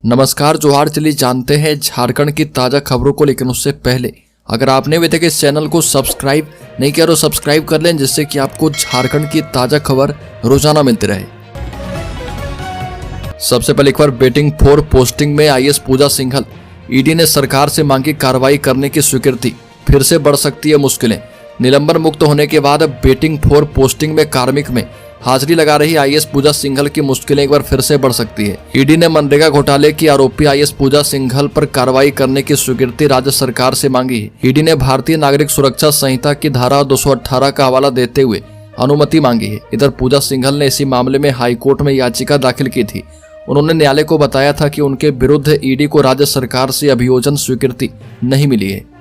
नमस्कार जोहार। चलिए जानते हैं झारखंड की ताज़ा खबरों को, लेकिन उससे पहले अगर आपने अभी तक इस चैनल को सब्सक्राइब नहीं किया तो सब्सक्राइब कर लें, जिससे कि आपको झारखंड की ताज़ा खबर रोजाना मिलती रहे। सबसे पहले एक बार बेटिंग फॉर पोस्टिंग में आईएएस पूजा सिंघल। ईडी ने सरकार से मांगी कार्रवाई करने की स्वीकृति, फिर से बढ़ सकती है मुश्किलें। निलंबन मुक्त होने के बाद बेटिंग फॉर पोस्टिंग में कार्मिक में हाजिरी लगा रही आईएएस पूजा सिंघल की मुश्किलें एक बार फिर से बढ़ सकती है। ईडी ने मनरेगा घोटाले की आरोपी आईएएस पूजा सिंघल पर कार्रवाई करने की स्वीकृति राज्य सरकार से मांगी है। ईडी ने भारतीय नागरिक सुरक्षा संहिता की धारा 218 का हवाला देते हुए अनुमति मांगी है। इधर पूजा सिंघल ने इसी मामले में हाईकोर्ट में याचिका दाखिल की थी। उन्होंने न्यायालय को बताया था कि उनके विरुद्ध ईडी को राज्य सरकार से अभियोजन स्वीकृति नहीं मिली है।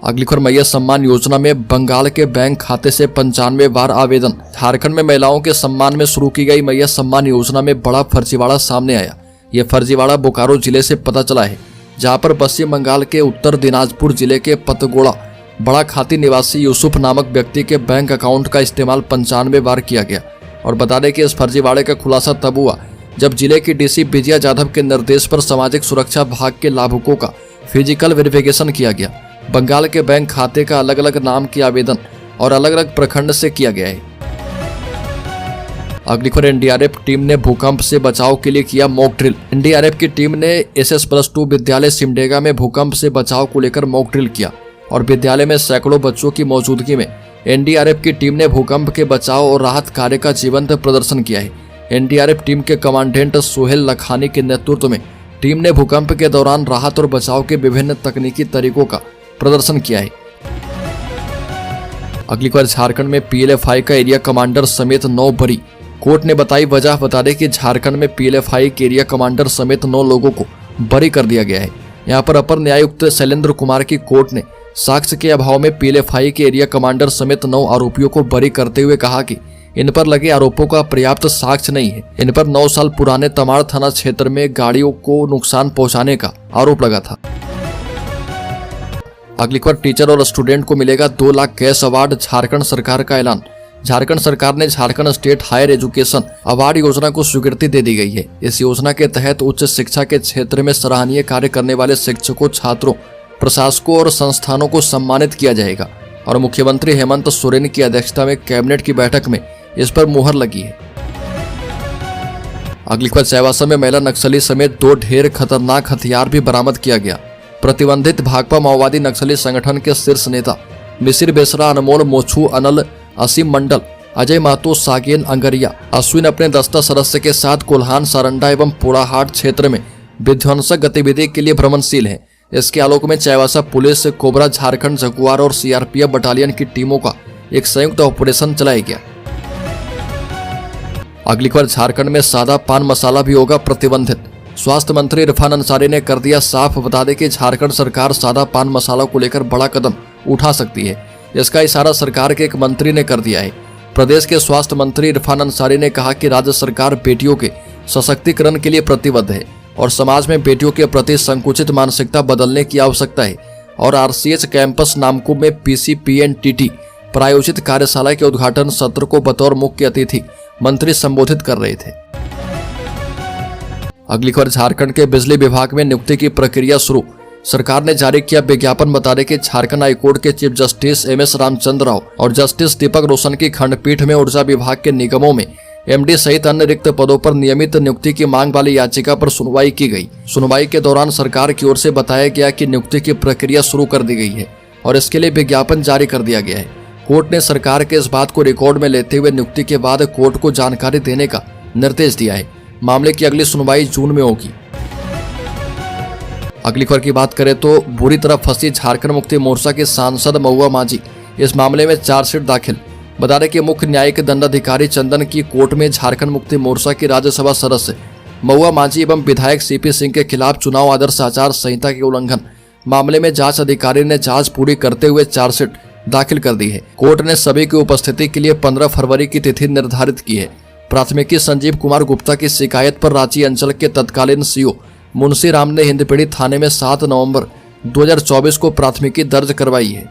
अगली खबर, मैया सम्मान योजना में बंगाल के बैंक खाते से 95 बार आवेदन। झारखंड में महिलाओं के सम्मान में शुरू की गई मैया सम्मान योजना में बड़ा फर्जीवाड़ा सामने आया। यह फर्जीवाड़ा बोकारो जिले से पता चला है, जहां पर पश्चिम बंगाल के उत्तर दिनाजपुर जिले के पतगोड़ा बड़ा खाती निवासी यूसुफ नामक व्यक्ति के बैंक अकाउंट का इस्तेमाल 95 बार किया गया। और बता दें कि इस फर्जीवाड़े का खुलासा तब हुआ जब जिले की डीसी विजया जाधव के निर्देश पर सामाजिक सुरक्षा भाग के लाभुकों का फिजिकल वेरिफिकेशन किया गया। बंगाल के बैंक खाते का अलग अलग नाम की आवेदन और अलग अलग प्रखंड से किया गया है। अगली खबर, एनडीआरएफ टीम ने भूकंप से बचाव के लिए किया मॉक ड्रिल। एनडीआरएफ की टीम ने SS+2 विद्यालय सिमडेगा में भूकंप से बचाव को लेकर मॉक ड्रिल किया और विद्यालय में सैकड़ों बच्चों की मौजूदगी में एनडीआरएफ की टीम ने भूकंप के बचाव और राहत कार्य का जीवंत प्रदर्शन किया है। एनडीआरएफ टीम के कमांडेंट सोहेल लखानी के नेतृत्व में टीम ने भूकंप के दौरान राहत और बचाव के विभिन्न तकनीकी तरीकों का प्रदर्शन किया है। अगली बार, झारखंड में पीएलएफआई का एरिया कमांडर समेत 9 बरी। कोर्ट ने बताई वजह। बता दें कि झारखंड में पीएलएफआई के एरिया कमांडर समेत 9 लोगों को बरी कर दिया गया है। यहां पर अपर न्यायायुक्त शैलेंद्र कुमार की कोर्ट ने साक्ष्य के अभाव में पीएलएफआई के एरिया कमांडर समेत 9 आरोपियों को बरी करते हुए कहा कि इन पर लगे आरोपों का पर्याप्त साक्ष्य नहीं है। इन पर 9 साल पुराने तमाड़ थाना क्षेत्र में गाड़ियों को नुकसान पहुंचाने का आरोप लगा था। अगली बार, टीचर और स्टूडेंट को मिलेगा 2 लाख कैश अवार्ड। झारखंड सरकार का ऐलान। झारखंड सरकार ने Jharkhand state higher education award योजना को स्वीकृति दे दी गई है। इस योजना के तहत उच्च शिक्षा के क्षेत्र में सराहनीय कार्य करने वाले शिक्षकों, छात्रों, प्रशासकों और संस्थानों को सम्मानित किया जाएगा और मुख्यमंत्री हेमंत सोरेन की अध्यक्षता में कैबिनेट की बैठक में इस पर मुहर लगी है। अगली बार, चाईबासा में महिला नक्सली समेत 2 ढेर खतरनाक हथियार भी बरामद किया गया। प्रतिबंधित भाकपा माओवादी नक्सली संगठन के शीर्ष नेता मिसिर बेसरा, अनमोल मोछू, अनल, असीम मंडल, अजय महतो, सागेन अंगरिया, अश्विन अपने दस्ता सदस्य के साथ कोल्हान, सारंडा एवं पोड़ाहाट क्षेत्र में विध्वंसक गतिविधि के लिए भ्रमणशील है। इसके आलोक में Chaibasa police, cobra, Jharkhand Jaguar और सीआरपीएफ बटालियन की टीमों का एक संयुक्त ऑपरेशन चलाया गया। अगली बार, झारखंड में सादा पान मसाला भी होगा प्रतिबंधित। स्वास्थ्य मंत्री इरफान अंसारी ने कर दिया साफ। बता दें कि झारखंड सरकार सादा पान मसाला को लेकर बड़ा कदम उठा सकती है। इसका इशारा सरकार के एक मंत्री ने कर दिया है। प्रदेश के स्वास्थ्य मंत्री इरफान अंसारी ने कहा कि राज्य सरकार बेटियों के सशक्तिकरण के लिए प्रतिबद्ध है और समाज में बेटियों के प्रति संकुचित मानसिकता बदलने की आवश्यकता है। और RCH कैंपस नामकुम में PCPNTT प्रायोजित कार्यशाला के उद्घाटन सत्र को बतौर मुख्य अतिथि मंत्री संबोधित कर रहे थे। अगली खबर, झारखंड के बिजली विभाग में नियुक्ति की प्रक्रिया शुरू। सरकार ने जारी किया विज्ञापन। बता दें कि झारखंड हाईकोर्ट के chief justice MS Ramchandra Rao और जस्टिस दीपक रोशन की खंडपीठ में ऊर्जा विभाग के निगमों में MD सहित अन्य रिक्त पदों पर नियमित नियुक्ति की मांग वाली याचिका पर सुनवाई की गई। सुनवाई के दौरान सरकार की ओर से बताया गया कि नियुक्ति की प्रक्रिया शुरू कर दी गई है और इसके लिए विज्ञापन जारी कर दिया गया है। कोर्ट ने सरकार के इस बात को रिकॉर्ड में लेते हुए नियुक्ति के बाद कोर्ट को जानकारी देने का निर्देश दिया है। मामले की अगली सुनवाई जून में होगी। अगली खबर की बात करें तो बुरी तरह फंसी झारखंड मुक्ति मोर्चा के सांसद महुआ माझी। इस मामले में चार्जशीट दाखिल। बता दें कि मुख्य न्यायिक दंडाधिकारी चंदन की कोर्ट में झारखंड मुक्ति मोर्चा की राज्यसभा सदस्य महुआ माझी एवं विधायक CP सिंह के खिलाफ चुनाव आदर्श आचार संहिता के उल्लंघन मामले में जांच अधिकारी ने जांच पूरी करते हुए चार्जशीट दाखिल कर दी है। कोर्ट ने सभी की उपस्थिति के लिए 15 फरवरी की तिथि निर्धारित की है। प्राथमिकी संजीव कुमार गुप्ता की शिकायत पर रांची अंचल के तत्कालीन CO मुंशी राम ने हिंदपीढ़ी थाने में 7 नवंबर 2024 को प्राथमिकी दर्ज करवाई है।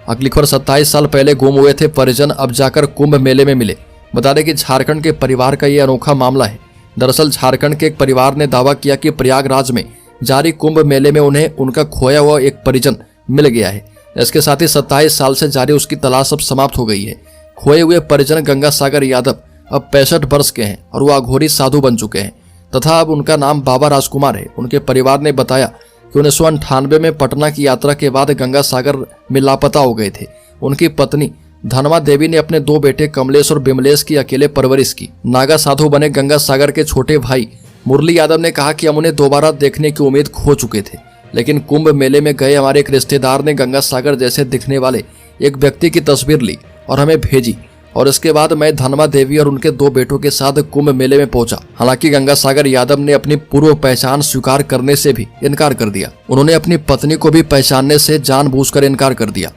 अगली खबर, 27 साल पहले गुम हुए थे परिजन अब जाकर कुंभ मेले में मिले। बता दें कि झारखंड के परिवार का ये अनोखा मामला है। दरअसल झारखंड के एक परिवार ने दावा किया कि प्रयागराज में जारी कुंभ मेले में उन्हें उनका खोया हुआ एक परिजन मिल गया है। इसके साथ ही 27 साल से जारी उसकी तलाश अब समाप्त हो गई है। खोए हुए परिजन गंगा सागर यादव अब 65 वर्ष के हैं और वो अघोरी साधु बन चुके हैं तथा अब उनका नाम बाबा राजकुमार है। उनके परिवार ने बताया कि 1998 में पटना की यात्रा के बाद गंगा सागर में लापता हो गए थे। उनकी पत्नी धनमा देवी ने अपने 2 बेटे कमलेश और बिमलेश की अकेले परवरिश की। नागा साधु बने गंगा सागर के छोटे भाई मुरली यादव ने कहा कि हम उन्हें दोबारा देखने की उम्मीद खो चुके थे, लेकिन कुंभ मेले में गए हमारे एक रिश्तेदार ने गंगा सागर जैसे दिखने वाले एक व्यक्ति की तस्वीर ली और हमें भेजी और इसके बाद मैं धनमा देवी और उनके 2 बेटों के साथ कुंभ मेले में पहुंचा। हालांकि गंगा सागर यादव ने अपनी पूर्व पहचान स्वीकार करने से भी इनकार कर दिया। उन्होंने अपनी पत्नी को भी पहचानने से जानबूझकर इनकार कर दिया।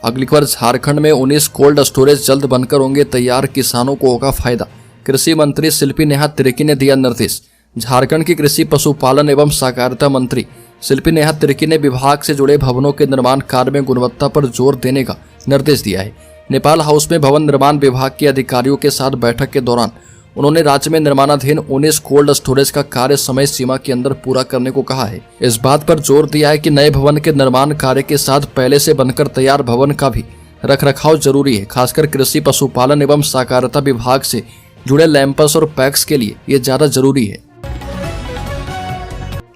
अगली खबर, झारखंड में 19 कोल्ड स्टोरेज जल्द बनकर होंगे तैयार, किसानों को होगा फायदा। कृषि मंत्री शिल्पी नेहा तिर्की ने दिया निर्देश। झारखंड की कृषि, पशुपालन एवं सहकारिता मंत्री शिल्पी नेहा तिर्की ने विभाग से जुड़े भवनों के निर्माण कार्य में गुणवत्ता पर जोर देने का निर्देश दिया है। नेपाल हाउस में भवन निर्माण विभाग के अधिकारियों के साथ बैठक के दौरान उन्होंने राज्य में निर्माणाधीन 19 कोल्ड स्टोरेज का कार्य समय सीमा के अंदर पूरा करने को कहा है। इस बात पर जोर दिया है कि नए भवन के निर्माण कार्य के साथ पहले से बनकर तैयार भवन का भी रखरखाव जरूरी है। खासकर कृषि, पशुपालन एवं सहकारिता विभाग से जुड़े लैंपस और पैक्स के लिए ये ज्यादा जरूरी है।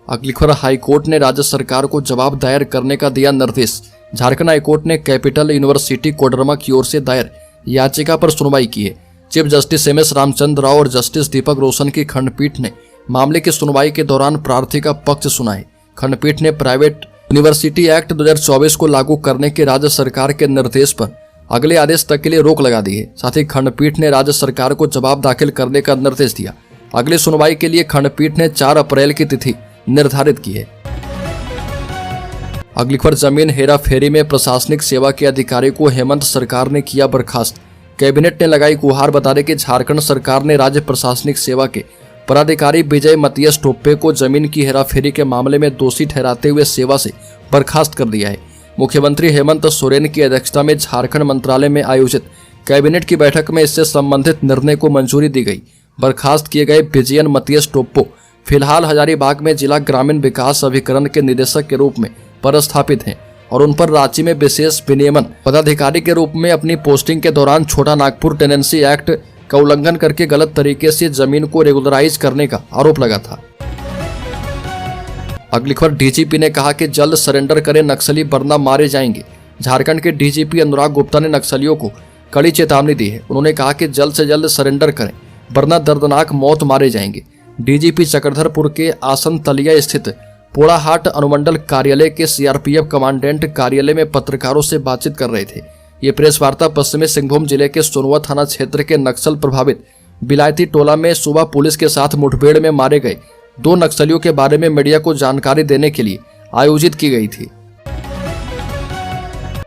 अगली खबर, हाईकोर्ट ने राज्य सरकार को जवाब दायर करने का दिया निर्देश। झारखंड हाईकोर्ट ने कैपिटल यूनिवर्सिटी कोडरमा की ओर से दायर याचिका पर सुनवाई की है। Chief justice M S Ramchandra Rao और जस्टिस दीपक रोशन की खंडपीठ ने मामले की सुनवाई के दौरान प्रार्थी का पक्ष सुना है। खंडपीठ ने प्राइवेट यूनिवर्सिटी एक्ट 2024 को लागू करने के राज्य सरकार के निर्देश पर अगले आदेश तक के लिए रोक लगा दी है। साथ ही खंडपीठ ने राज्य सरकार को जवाब दाखिल करने का निर्देश दिया। अगली सुनवाई के लिए खंडपीठ ने 4 अप्रैल की तिथि निर्धारित की है। अगली खबर, जमीन हेरा फेरी में प्रशासनिक सेवा के अधिकारी को हेमंत सरकार ने किया बर्खास्त। कैबिनेट ने लगाई गुहार। बता दें कि झारखंड सरकार ने राज्य प्रशासनिक सेवा के पदाधिकारी विजय मतियस टोप्पे को जमीन की हेराफेरी के मामले में दोषी ठहराते हुए सेवा से बर्खास्त कर दिया है। मुख्यमंत्री हेमंत सोरेन की अध्यक्षता में झारखंड मंत्रालय में आयोजित कैबिनेट की बैठक में इससे संबंधित निर्णय को मंजूरी दी गई। बर्खास्त किए गए विजयन मतियस टोप्पो फिलहाल हजारीबाग में जिला ग्रामीण विकास अभिकरण के निदेशक के रूप में पदस्थापित हैं और उन पर रांची में विशेष विनियमन पदाधिकारी के रूप में अपनी पोस्टिंग के दौरान छोटा नागपुर टेनेंसी एक्ट का उल्लंघन करके गलत तरीके से जमीन को रेगुलराइज करने का आरोप लगा था। अगली खबर, डीजीपी ने कहा कि जल्द सरेंडर करें नक्सली वरना मारे जाएंगे। झारखंड के डीजीपी अनुराग गुप्ता ने नक्सलियों को कड़ी चेतावनी दी है। उन्होंने कहा कि जल्द से जल्द सरेंडर करें वरना दर्दनाक मौत मारे जाएंगे। डीजीपी चक्रधरपुर के आसन तलिया स्थित पोड़ाहाट अनुमंडल कार्यालय के सीआरपीएफ कमांडेंट कार्यालय में पत्रकारों से बातचीत कर रहे थे। ये प्रेस वार्ता पश्चिमी सिंहभूम जिले के सोनवा थाना क्षेत्र के नक्सल प्रभावित बिलायती टोला में सुबह पुलिस के साथ मुठभेड़ में मारे गए 2 नक्सलियों के बारे में मीडिया को जानकारी देने के लिए आयोजित की गई थी।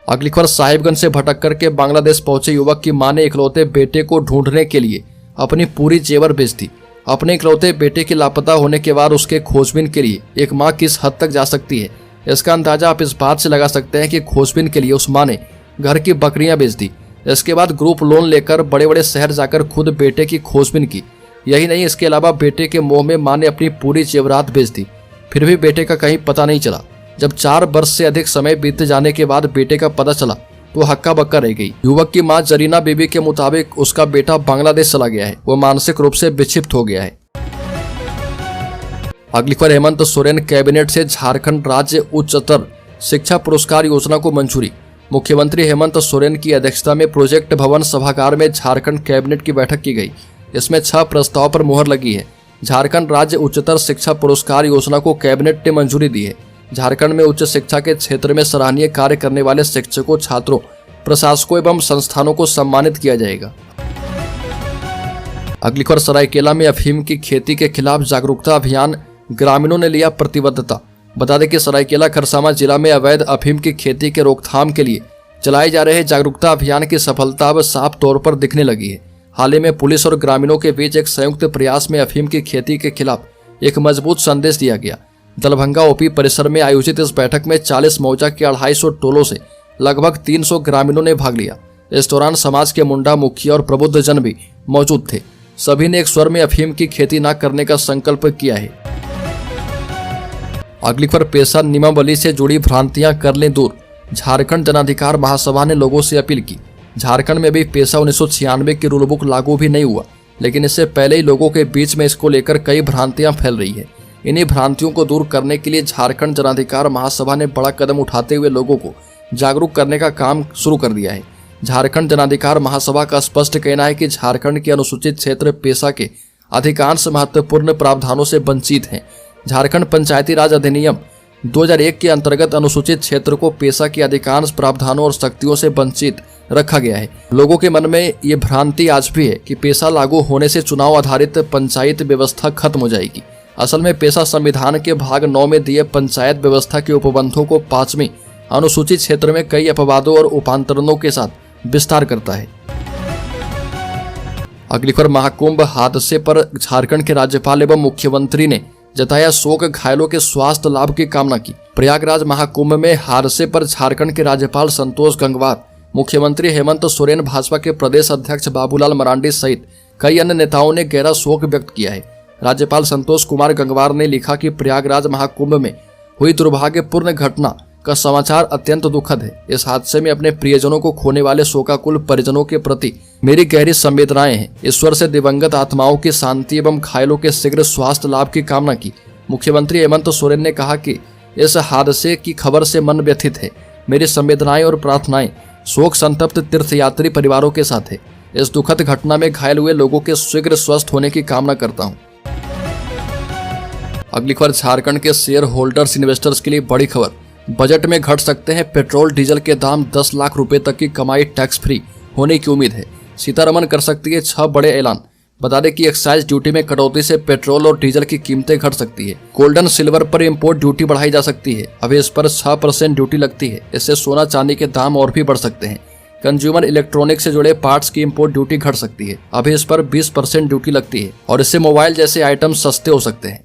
अगली खबर, साहिबगंज से भटक करके बांग्लादेश पहुंचे युवक की मां ने इकलौते बेटे को ढूंढने के लिए अपनी पूरी जेवर बेच दी। अपने इकलौते बेटे के लापता होने के बाद उसके खोजबीन के लिए एक मां किस हद तक जा सकती है, इसका अंदाजा आप इस बात से लगा सकते हैं कि खोजबीन के लिए उस मां ने घर की बकरियां बेच दी। इसके बाद ग्रुप लोन लेकर बड़े बड़े शहर जाकर खुद बेटे की खोजबीन की। यही नहीं, इसके अलावा बेटे के मोह में मां ने अपनी पूरी जेवरात बेच दी। फिर भी बेटे का कहीं पता नहीं चला। जब 4 वर्ष से अधिक समय बीत जाने के बाद बेटे का पता चला तो हक्का बक्का रह गई। युवक की मां जरीना बीबी के मुताबिक उसका बेटा बांग्लादेश चला गया है। वो मानसिक रूप से विक्षिप्त हो गया है। अगली खबर, हेमंत सोरेन कैबिनेट से झारखंड राज्य उच्चतर शिक्षा पुरस्कार योजना को मंजूरी। मुख्यमंत्री हेमंत सोरेन की अध्यक्षता में प्रोजेक्ट भवन सभागार में झारखंड कैबिनेट की बैठक की गई। इसमें 6 प्रस्ताव पर मुहर लगी है। झारखंड राज्य उच्चतर शिक्षा पुरस्कार योजना को कैबिनेट ने मंजूरी दी है। झारखंड में उच्च शिक्षा के क्षेत्र में सराहनीय कार्य करने वाले शिक्षकों, छात्रों, प्रशासकों एवं संस्थानों को सम्मानित किया जाएगा। अगली खबर, सरायकेला में अफीम की खेती के खिलाफ जागरूकता अभियान, ग्रामीणों ने लिया प्रतिबद्धता। बता दें कि सरायकेला खरसावां जिला में अवैध अफीम की खेती के रोकथाम के लिए चलाए जा रहे जागरूकता अभियान की सफलता अब साफ तौर पर दिखने लगी है। हाल ही में पुलिस और ग्रामीणों के बीच एक संयुक्त प्रयास में अफीम की खेती के खिलाफ एक मजबूत संदेश दिया गया। दलभंगा ओपी परिसर में आयोजित इस बैठक में 40 मौजा के 250 टोलों से लगभग 300 ग्रामीणों ने भाग लिया। इस दौरान समाज के मुंडा, मुखिया और प्रबुद्ध जन भी मौजूद थे। सभी ने एक स्वर में अफीम की खेती न करने का संकल्प किया है। अगली खबर, पेशा नियमावली से जुड़ी भ्रांतियां कर लें दूर। झारखंड जनाधिकार महासभा ने लोगों से अपील की। झारखंड में भी पेशा 1996 की रूल बुक लागू भी नहीं हुआ, लेकिन इससे पहले ही लोगों के बीच में इसको लेकर कई भ्रांतियां फैल रही है। इन्हीं भ्रांतियों को दूर करने के लिए झारखंड जनाधिकार महासभा ने बड़ा कदम उठाते हुए लोगों को जागरूक करने का काम शुरू कर दिया है। झारखंड जनाधिकार महासभा का स्पष्ट कहना है कि झारखंड के अनुसूचित क्षेत्र पेशा के अधिकांश महत्वपूर्ण प्रावधानों से वंचित हैं। झारखंड पंचायती राज अधिनियम 2001 के अंतर्गत अनुसूचित क्षेत्र को पेशा के अधिकांश प्रावधानों और शक्तियों से वंचित रखा गया है। लोगों के मन में ये भ्रांति आज भी है कि पेशा लागू होने से चुनाव आधारित पंचायत व्यवस्था खत्म हो जाएगी। असल में पेशा संविधान के भाग 9 में दिए पंचायत व्यवस्था के उपबंधों को 5वीं अनुसूचित क्षेत्र में कई अपवादों और उपांतरणों के साथ विस्तार करता है। अगली खबर, महाकुंभ हादसे पर झारखंड के राज्यपाल एवं मुख्यमंत्री ने जताया शोक, घायलों के स्वास्थ्य लाभ की कामना की। प्रयागराज महाकुंभ में हादसे पर झारखंड के राज्यपाल संतोष गंगवार, मुख्यमंत्री हेमंत सोरेन, भाजपा के प्रदेश अध्यक्ष बाबूलाल मरांडी सहित कई अन्य नेताओं ने गहरा शोक व्यक्त किया है। राज्यपाल संतोष कुमार गंगवार ने लिखा कि प्रयागराज महाकुंभ में हुई दुर्भाग्यपूर्ण घटना का समाचार अत्यंत दुखद है। इस हादसे में अपने प्रियजनों को खोने वाले शोकाकुल परिजनों के प्रति मेरी गहरी संवेदनाएं हैं। ईश्वर से दिवंगत आत्माओं की शांति एवं घायलों के शीघ्र स्वास्थ्य लाभ की कामना की। मुख्यमंत्री हेमंत सोरेन ने कहा कि इस हादसे की खबर से मन व्यथित है। मेरी संवेदनाएं और प्रार्थनाएं शोक संतप्त तीर्थयात्री परिवारों के साथ है। इस दुखद घटना में घायल हुए लोगों के शीघ्र स्वस्थ होने की कामना करता हूं। अगली खबर, झारखंड के शेयर होल्डर्स इन्वेस्टर्स के लिए बड़ी खबर। बजट में घट सकते हैं पेट्रोल डीजल के दाम, 10 लाख रुपए तक की कमाई टैक्स फ्री होने की उम्मीद है। सीतारमण कर सकती है 6 बड़े ऐलान। बता दें कि एक्साइज ड्यूटी में कटौती से पेट्रोल और डीजल की कीमतें घट सकती है। गोल्डन सिल्वर पर इंपोर्ट ड्यूटी बढ़ाई जा सकती है। अभी इस पर 6% ड्यूटी लगती है। इससे सोना चांदी के दाम और भी बढ़ सकते हैं। कंज्यूमर इलेक्ट्रॉनिक से जुड़े पार्ट्स की इंपोर्ट ड्यूटी घट सकती है। अभी इस पर 20% ड्यूटी लगती है और इससे मोबाइल जैसे आइटम सस्ते हो सकते हैं।